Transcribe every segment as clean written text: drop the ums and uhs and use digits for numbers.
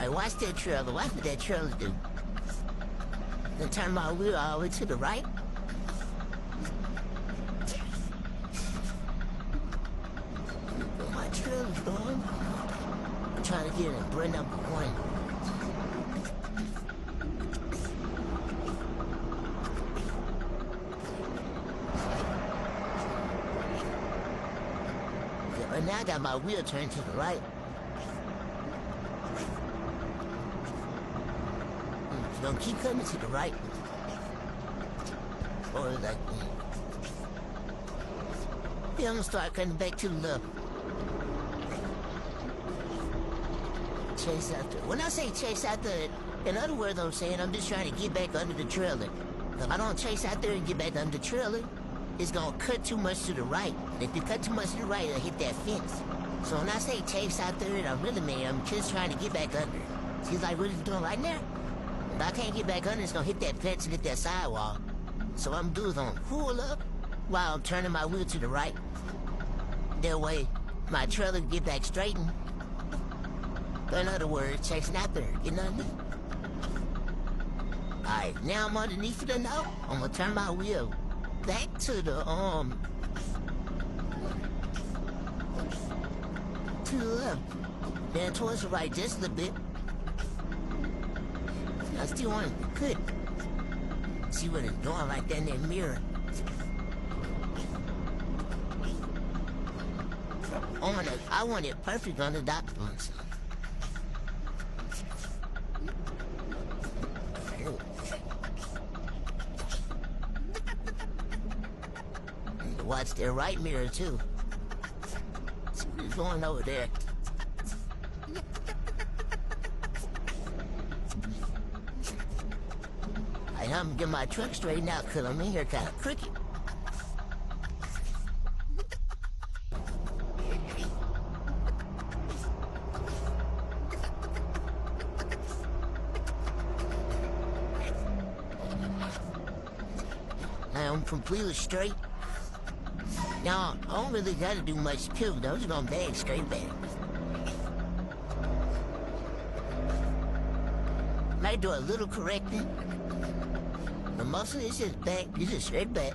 Alright, watch that trailer. Watch what that trailer do. Then turn my wheel all the way to the right. Where my trailer's going? I'm trying to get in bread number 1. Right now I got my wheel turned to the right. Don't keep coming to the right. Or like, yeah, I'm gonna start cutting back to the left. Chase after. When I say chase after, in other words, I'm saying I'm just trying to get back under the trailer. If I don't chase out there and get back under the trailer, it's gonna cut too much to the right. If you cut too much to the right, it'll hit that fence. So when I say chase out there, I really mean I'm just trying to get back under. See like what it's doing right now? If I can't get back under, it's gonna hit that fence and hit that sidewall. So what I'm doing is gonna pull up while I'm turning my wheel to the right. That way, my trailer can get back straightened. In other words, chasing after her, getting underneath. Alright, now I'm underneath it now. I'm gonna turn my wheel back to the, to the left. Then towards the right just a little bit. I still want to cut. See what it's doing like that in that mirror. I want it perfect on the documents. Watch their right mirror too. See what's going over there. I'm gonna get my truck straightened out because I'm in here kind of crooked. Now I'm completely straight. Now, I don't really gotta do much too. I'm just gonna bag straight back. Might do a little correcting. The muscle is just back, it's just straight back.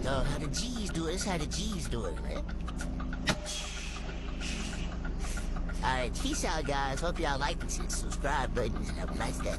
No, how the G's do it, it's how the G's do it, man. Alright, peace out guys, hope y'all like this, subscribe button, and have a nice day.